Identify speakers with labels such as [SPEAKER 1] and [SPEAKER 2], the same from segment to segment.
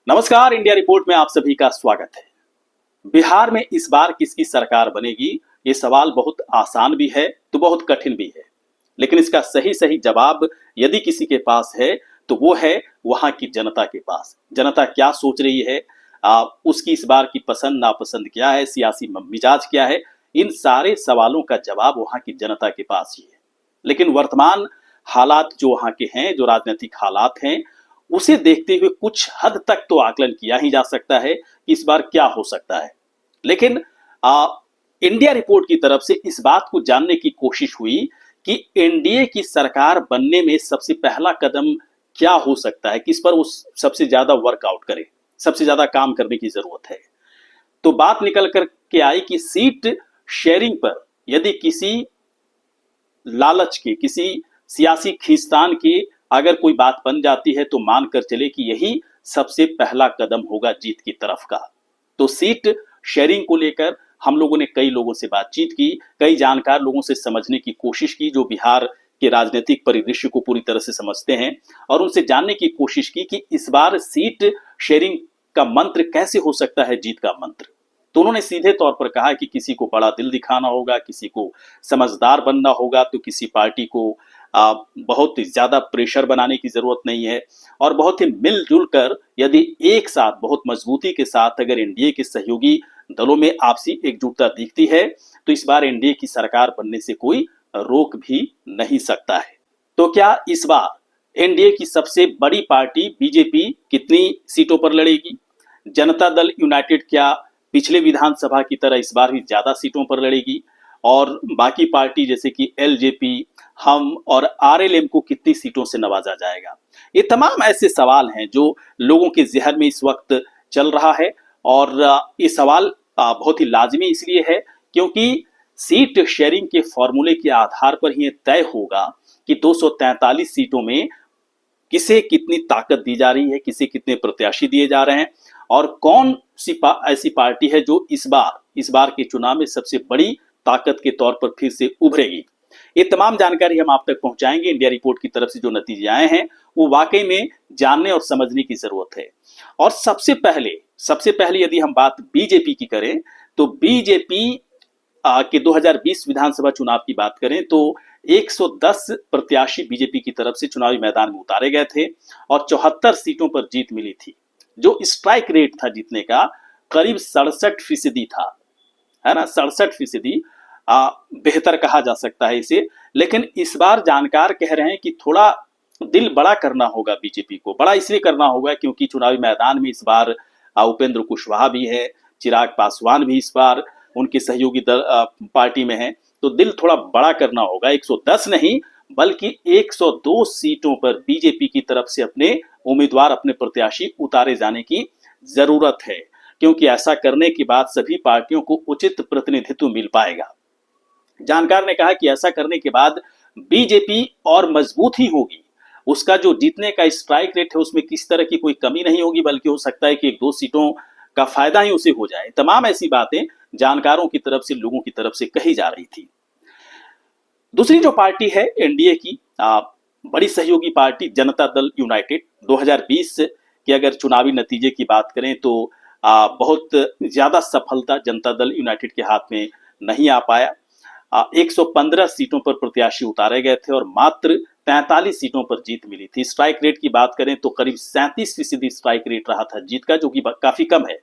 [SPEAKER 1] नमस्कार, India report में आप सभी का स्वागत है। बिहार में इस बार किसकी सरकार बनेगी, ये सवाल बहुत आसान भी है तो बहुत कठिन भी है। लेकिन इसका सही सही जवाब यदि किसी के पास है तो वो है वहां की जनता के पास। जनता क्या सोच रही है, उसकी इस बार की पसंद नापसंद क्या है, सियासी मिजाज क्या है, इन सारे सवालों का जवाब वहां की जनता के पास ही है। लेकिन वर्तमान हालात जो वहां के हैं, जो राजनीतिक हालात हैं, उसे देखते हुए कुछ हद तक तो आकलन किया ही जा सकता है कि इस बार क्या हो सकता है। लेकिन आ, इंडिया रिपोर्ट की तरफ से इस बात को जानने की कोशिश हुई कि एनडीए की सरकार बनने में सबसे पहला कदम क्या हो सकता है, किस पर वो सबसे ज्यादा वर्कआउट करे, सबसे ज्यादा काम करने की जरूरत है। तो बात निकल कर के आई कि सीट शेयरिंग पर यदि किसी लालच के, किसी सियासी खींचतान की अगर कोई बात बन जाती है तो मानकर चले कि यही सबसे पहला कदम होगा जीत की तरफ का। तो सीट शेयरिंग को लेकर हम लोगों ने कई लोगों से बातचीत की, कई जानकार लोगों से समझने की कोशिश की जो बिहार के राजनीतिक परिदृश्य को पूरी तरह से समझते हैं, और उनसे जानने की कोशिश की कि इस बार सीट शेयरिंग का मंत्र कैसे हो सकता है जीत का मंत्र। तो उन्होंने सीधे तौर पर कहा कि किसी को बड़ा दिल दिखाना होगा, किसी को समझदार बनना होगा, तो किसी पार्टी को बहुत ज्यादा प्रेशर बनाने की जरूरत नहीं है, और बहुत ही मिलजुल कर यदि एक साथ बहुत मजबूती के साथ अगर एनडीए के सहयोगी दलों में आपसी एकजुटता दिखती है तो इस बार एनडीए की सरकार बनने से कोई रोक भी नहीं सकता है। तो क्या इस बार एनडीए की सबसे बड़ी पार्टी बीजेपी कितनी सीटों पर लड़ेगी? जनता दल यूनाइटेड क्या पिछले विधानसभा की तरह इस बार भी ज्यादा सीटों पर लड़ेगी? और बाकी पार्टी जैसे कि एलजेपी, हम और आरएलएम को कितनी सीटों से नवाजा जाएगा? ये तमाम ऐसे सवाल हैं जो लोगों के जहन में इस वक्त चल रहा है, और ये सवाल बहुत ही लाजमी इसलिए है क्योंकि सीट शेयरिंग के फॉर्मूले के आधार पर ही तय होगा कि 243 सीटों में किसे कितनी ताकत दी जा रही है, किसे कितने प्रत्याशी दिए जा रहे हैं, और कौन सी ऐसी पार्टी है जो इस बार के चुनाव में सबसे बड़ी ताकत के तौर पर फिर से उभरेगी। ये तमाम जानकारी हम आप तक पहुंचाएंगे। इंडिया रिपोर्ट की तरफ से जो नतीजे आए हैं वो वाकई में जानने और समझने की जरूरत है। और सबसे पहले यदि हम बात बीजेपी की करें तो बीजेपी के 2020 विधानसभा चुनाव की बात करें तो 110 प्रत्याशी बीजेपी की तरफ से चुनावी मैदान में उतारे गए थे और 74 सीटों पर जीत मिली थी। जो स्ट्राइक रेट था जीतने का करीब 67% था, है ना, 67%। बेहतर कहा जा सकता है इसे। लेकिन इस बार जानकार कह रहे हैं कि थोड़ा दिल बड़ा करना होगा बीजेपी को। बड़ा इसलिए करना होगा क्योंकि चुनावी मैदान में इस बार उपेंद्र कुशवाहा भी है, चिराग पासवान भी इस बार उनके सहयोगी दल पार्टी में है। तो दिल थोड़ा बड़ा करना होगा। 110 नहीं बल्कि 102 सीटों पर बीजेपी की तरफ से अपने उम्मीदवार, अपने प्रत्याशी उतारे जाने की जरूरत है, क्योंकि ऐसा करने के बाद सभी पार्टियों को उचित प्रतिनिधित्व मिल पाएगा। जानकार ने कहा कि ऐसा करने के बाद बीजेपी और मजबूत ही होगी। उसका जो जीतने का स्ट्राइक रेट है उसमें किसी तरह की कोई कमी नहीं होगी, बल्कि हो सकता है कि 1-2 सीटों का फायदा ही उसे हो जाए। तमाम ऐसी बातें जानकारों की तरफ से, लोगों की तरफ से कही जा रही थी। दूसरी जो पार्टी है एनडीए की बड़ी सहयोगी पार्टी जनता दल यूनाइटेड, 2020 के अगर चुनावी नतीजे की बात करें तो बहुत ज्यादा सफलता जनता दल यूनाइटेड के हाथ में नहीं आ पाया। 115 सीटों पर प्रत्याशी उतारे गए थे और मात्र 43 सीटों पर जीत मिली थी। स्ट्राइक रेट की बात करें तो करीब 37% स्ट्राइक रेट रहा था जीत का, जो कि काफी कम है।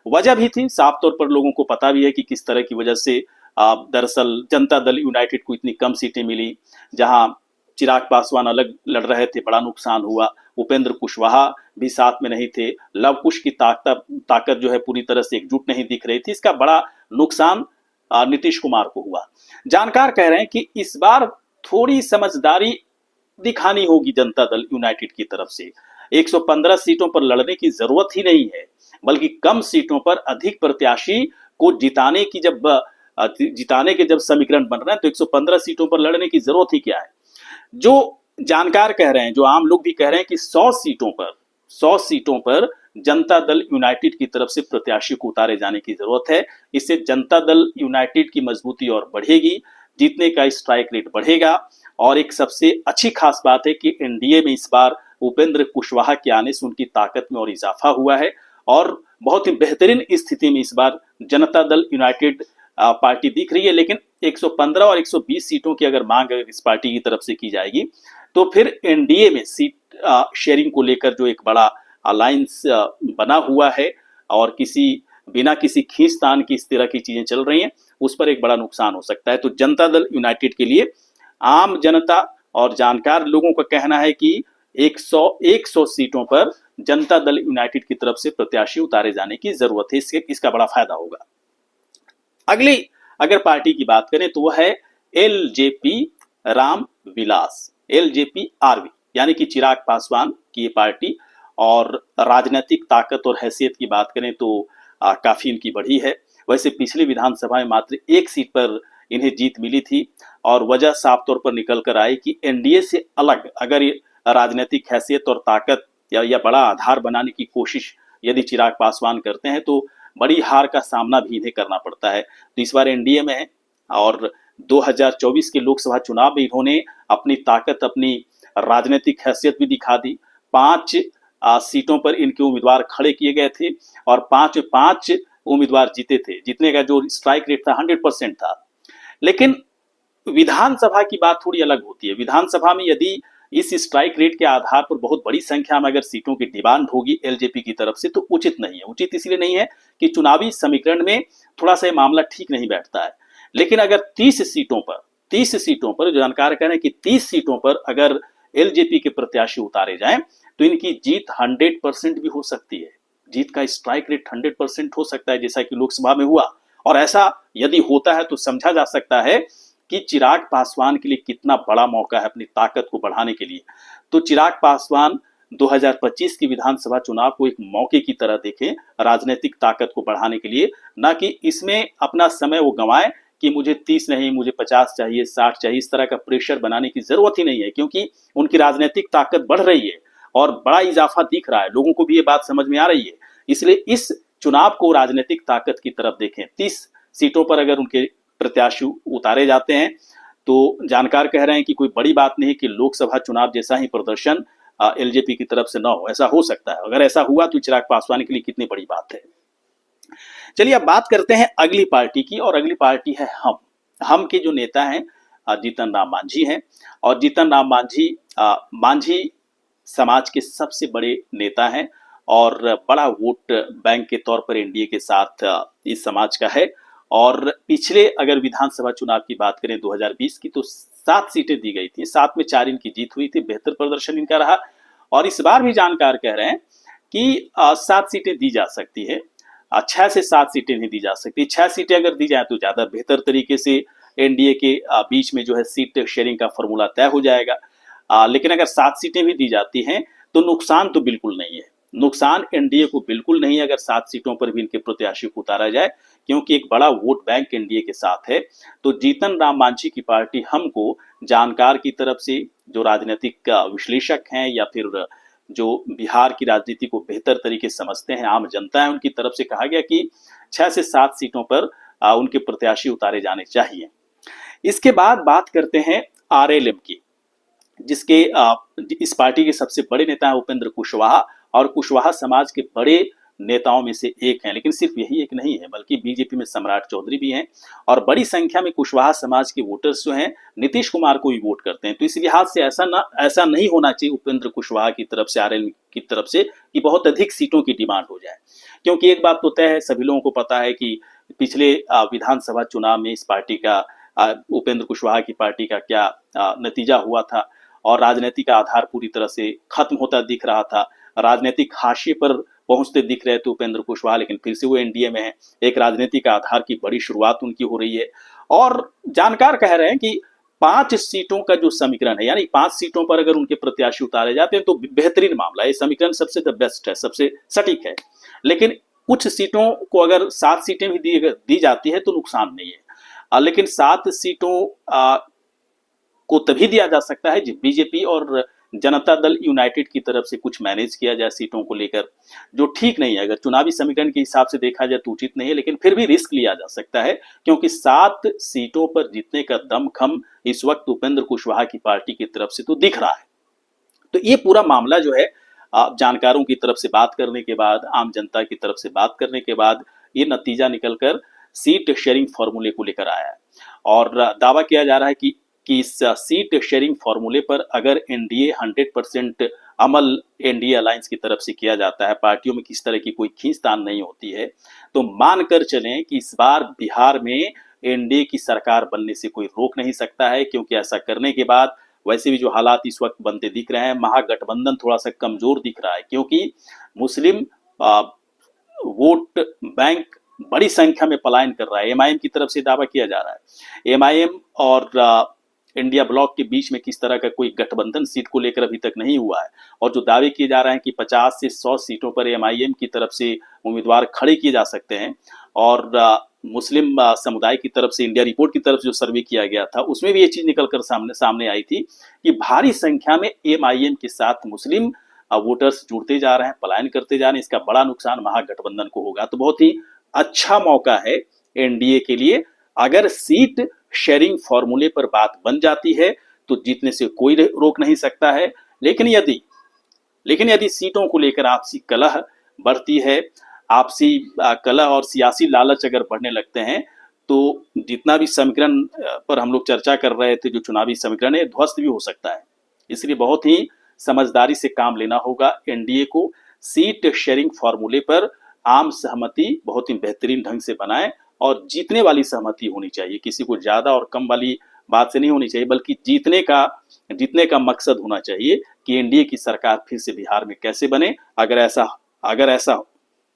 [SPEAKER 1] वजह भी थी, साफ तौर पर लोगों को पता भी है कि किस तरह की वजह से दरअसल जनता दल यूनाइटेड को इतनी कम सीटें मिली। जहां चिराग पासवान अलग लड़ रहे थे, बड़ा नुकसान हुआ। उपेंद्र कुशवाहा भी साथ में नहीं थे। लव कुश की ताकत जो है पूरी तरह से एकजुट नहीं दिख रही थी। इसका बड़ा नुकसान नीतीश कुमार को हुआ। जानकार कह रहे हैं कि इस बार थोड़ी समझदारी दिखानी होगी जनता दल यूनाइटेड की तरफ से। 115 सीटों पर लड़ने की जरूरत ही नहीं है, बल्कि कम सीटों पर अधिक प्रत्याशी को जिताने के जब समीकरण बन रहे हैं तो 115 सीटों पर लड़ने की जरूरत ही क्या है। जो जानकार कह रहे हैं, जो आम लोग भी कह रहे हैं कि 100 सीटों पर जनता दल यूनाइटेड की तरफ से प्रत्याशी को उतारे जाने की जरूरत है। इससे जनता दल यूनाइटेड की मजबूती और बढ़ेगी, जीतने का स्ट्राइक रेट बढ़ेगा। और एक सबसे अच्छी खास बात है कि एनडीए में इस बार उपेंद्र कुशवाहा के आने से उनकी ताकत में और इजाफा हुआ है और बहुत ही बेहतरीन स्थिति में इस बार जनता दल यूनाइटेड पार्टी दिख रही है। लेकिन 115 और 120 सीटों की अगर मांग इस पार्टी की तरफ से की जाएगी तो फिर एनडीए में सीट शेयरिंग को लेकर जो एक बड़ा अलायंस बना हुआ है और बिना किसी खींचतान की इस तरह की चीजें चल रही हैं, उस पर एक बड़ा नुकसान हो सकता है। तो जनता दल यूनाइटेड के लिए आम जनता और जानकार लोगों का कहना है कि 100 सीटों पर जनता दल यूनाइटेड की तरफ से प्रत्याशी उतारे जाने की जरूरत है। इसका बड़ा फायदा होगा। अगली अगर पार्टी की बात करें तो वह है LJP Ram Vilas, LJP RV, यानी कि चिराग पासवान की ये पार्टी। और राजनीतिक ताकत और हैसियत की बात करें तो काफी इनकी बढ़ी है। वैसे पिछली विधानसभा में मात्र एक सीट पर इन्हें जीत मिली थी और वजह साफ तौर पर निकल कर आई कि एनडीए से अलग अगर राजनीतिक हैसियत और ताकत या बड़ा आधार बनाने की कोशिश यदि चिराग पासवान करते हैं तो बड़ी हार का सामना भी इन्हें करना पड़ता है। तो इस बार एनडीए में है और 2024 के लोकसभा चुनाव में इन्होंने अपनी ताकत, अपनी राजनीतिक हैसियत भी दिखा दी। 5 सीटों पर इनके उम्मीदवार खड़े किए गए थे और 5 उम्मीदवार जीते थे। जीतने का जो स्ट्राइक रेट था 100% था। लेकिन विधानसभा की बात थोड़ी अलग होती है। विधानसभा में यदि इस स्ट्राइक रेट के आधार पर बहुत बड़ी संख्या में अगर सीटों की डिमांड होगी एलजेपी की तरफ से तो उचित नहीं है। उचित इसलिए नहीं है कि चुनावी समीकरण में थोड़ा सा मामला ठीक नहीं बैठता है। लेकिन अगर 30 सीटों पर जो जानकार कह रहे हैं कि 30 सीटों पर अगर एलजेपी के प्रत्याशी उतारे जाएं तो इनकी जीत 100% भी हो सकती है। जीत का स्ट्राइक रेट 100% हो सकता है, जैसा कि लोकसभा में हुआ। और ऐसा यदि होता है तो समझा जा सकता है कि चिराग पासवान के लिए कितना बड़ा मौका है अपनी ताकत को बढ़ाने के लिए। तो चिराग पासवान 2025 की विधानसभा चुनाव को एक मौके की तरह देखें राजनीतिक ताकत को बढ़ाने के लिए, ना कि इसमें अपना समय वो गंवाए कि मुझे 30 नहीं, मुझे 50 चाहिए, 60 चाहिए। इस तरह का प्रेशर बनाने की जरूरत ही नहीं है, क्योंकि उनकी राजनीतिक ताकत बढ़ रही है और बड़ा इजाफा दिख रहा है। लोगों को भी ये बात समझ में आ रही है। इसलिए इस चुनाव को राजनीतिक ताकत की तरफ देखें। 30 सीटों पर अगर उनके प्रत्याशी उतारे जाते हैं तो जानकार कह रहे हैं कि कोई बड़ी बात नहीं कि लोकसभा चुनाव जैसा ही प्रदर्शन एलजेपी की तरफ से न हो। ऐसा हो सकता है। अगर ऐसा हुआ तो चिराग पासवान के लिए कितनी बड़ी बात है। चलिए अब बात करते हैं अगली पार्टी की, और अगली पार्टी है हम के जो नेता हैं जीतन राम मांझी हैं। और जीतन राम मांझी समाज के सबसे बड़े नेता हैं और बड़ा वोट बैंक के तौर पर एनडीए के साथ इस समाज का है। और पिछले अगर विधानसभा चुनाव की बात करें 2020 की तो 7 सीटें दी गई थी, 7 में 4 इनकी जीत हुई थी। बेहतर प्रदर्शन इनका रहा। और इस बार भी जानकार कह रहे हैं कि 7 सीटें दी जा सकती है, 6 से 7 सीटें नहीं दी जा सकती। 6 सीटें अगर दी जाए तो ज्यादा बेहतर तरीके से एनडीए के बीच में जो है सीट शेयरिंग का फॉर्मूला तय हो जाएगा। लेकिन अगर 7 सीटें भी दी जाती हैं तो नुकसान तो बिल्कुल नहीं है। नुकसान एनडीए को बिल्कुल नहीं है अगर 7 सीटों पर भी इनके प्रत्याशी को उतारा जाए, क्योंकि एक बड़ा वोट बैंक एनडीए के साथ है। तो जीतन राम मांझी की पार्टी हमको जानकार की तरफ से, जो राजनीतिक विश्लेषक हैं या फिर जो बिहार की राजनीति को बेहतर तरीके से समझते हैं, आम जनता है, उनकी तरफ से कहा गया कि 6 से 7 सीटों पर उनके प्रत्याशी उतारे जाने चाहिए। इसके बाद बात करते हैं आरएलएम की, जिसके इस पार्टी के सबसे बड़े नेता हैं उपेंद्र कुशवाहा। और कुशवाहा समाज के बड़े नेताओं में से एक हैं। लेकिन सिर्फ यही एक नहीं है, बल्कि बीजेपी में सम्राट चौधरी भी हैं। और बड़ी संख्या में कुशवाहा समाज के वोटर्स जो हैं नीतीश कुमार को भी वोट करते हैं। तो इस लिहाज से ऐसा नहीं होना चाहिए उपेंद्र कुशवाहा की तरफ से, आरएलएम की तरफ से, कि बहुत अधिक सीटों की डिमांड हो जाए। क्योंकि एक बात तो तय है, सभी लोगों को पता है कि पिछले विधानसभा चुनाव में इस पार्टी का, उपेंद्र कुशवाहा की पार्टी का क्या नतीजा हुआ था। और राजनीतिक आधार पूरी तरह से खत्म होता दिख रहा था। राजनीतिक हाशिए पर पहुंचते दिख रहे थे उपेंद्र कुशवाहा, लेकिन फिर से वो एनडीए में है। एक राजनीतिक आधार की बड़ी शुरुआत उनकी हो रही है। और जानकार कह रहे हैं कि 5 सीटों का जो समीकरण है, यानी 5 सीटों पर अगर उनके प्रत्याशी उतारे जाते हैं तो बेहतरीन मामला है। ये समीकरण सबसे द बेस्ट है, सबसे सटीक है। लेकिन कुछ सीटों को अगर 7 सीटें भी दी जाती है तो नुकसान नहीं है। लेकिन 7 सीटों को तभी दिया जा सकता है जब बीजेपी और जनता दल यूनाइटेड की तरफ से कुछ मैनेज किया जाए सीटों को लेकर, जो ठीक नहीं है। अगर चुनावी समीकरण के हिसाब से देखा जाए तो उचित नहीं है, लेकिन फिर भी रिस्क लिया जा सकता है, क्योंकि 7 सीटों पर जीतने का दमखम इस वक्त उपेंद्र कुशवाहा की पार्टी की तरफ से तो दिख रहा है। तो ये पूरा मामला जो है जानकारों की तरफ से बात करने के बाद, आम जनता की तरफ से बात करने के बाद ये नतीजा निकलकर सीट शेयरिंग फॉर्मूले को लेकर आया है। और दावा किया जा रहा है कि इस सीट शेयरिंग फॉर्मूले पर अगर एनडीए 100% अमल एनडीए अलायंस की तरफ से किया जाता है, पार्टियों में किस तरह की कोई खींचतान नहीं होती है, तो मानकर चलें कि इस बार बिहार में एनडीए की सरकार बनने से कोई रोक नहीं सकता है। क्योंकि ऐसा करने के बाद वैसे भी जो हालात इस वक्त बनते दिख रहे हैं, महागठबंधन थोड़ा सा कमजोर दिख रहा है, क्योंकि मुस्लिम वोट बैंक बड़ी संख्या में पलायन कर रहा है। एमआईएम की तरफ से दावा किया जा रहा है, एमआईएम और इंडिया ब्लॉक के बीच में किस तरह का कोई गठबंधन सीट को लेकर अभी तक नहीं हुआ है। और जो दावे किए जा रहे हैं कि 50 से 100 सीटों पर एमआईएम की तरफ से उम्मीदवार खड़े किए जा सकते हैं। और मुस्लिम समुदाय की तरफ से इंडिया रिपोर्ट की तरफ जो सर्वे किया गया था, उसमें भी ये चीज निकलकर सामने आई थी कि भारी संख्या में एमआईएम के साथ मुस्लिम वोटर्स जुड़ते जा रहे हैं, पलायन करते जा रहे हैं। इसका बड़ा नुकसान महागठबंधन को होगा। तो बहुत ही अच्छा मौका है एनडीए के लिए। अगर सीट शेयरिंग फॉर्मूले पर बात बन जाती है तो जीतने से कोई रोक नहीं सकता है। लेकिन यदि सीटों को लेकर आपसी कलह बढ़ती है, आपसी कलह और सियासी लालच अगर बढ़ने लगते हैं, तो जितना भी समीकरण पर हम लोग चर्चा कर रहे थे, जो चुनावी समीकरण है, ध्वस्त भी हो सकता है। इसलिए बहुत ही समझदारी से काम लेना होगा एनडीए को। सीट शेयरिंग फॉर्मूले पर आम सहमति बहुत ही बेहतरीन ढंग से बनाए और जीतने वाली सहमति होनी चाहिए। किसी को ज्यादा और कम वाली बात से नहीं होनी चाहिए, बल्कि जीतने का मकसद होना चाहिए कि एनडीए की सरकार फिर से बिहार में कैसे बने। अगर ऐसा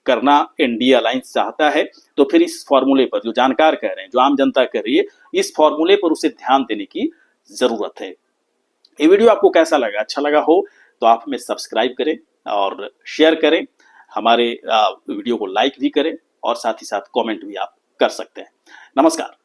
[SPEAKER 1] करना एनडीए अलायंस चाहता है तो फिर इस फॉर्मूले पर, जो जानकार कह रहे हैं, जो आम जनता कह रही है, इस फॉर्मूले पर उसे ध्यान देने की जरूरत है। ये वीडियो आपको कैसा लगा? अच्छा लगा हो तो आप हमें सब्सक्राइब करें और शेयर करें, हमारे वीडियो को लाइक भी करें और साथ ही साथ कमेंट भी आप कर सकते हैं। नमस्कार।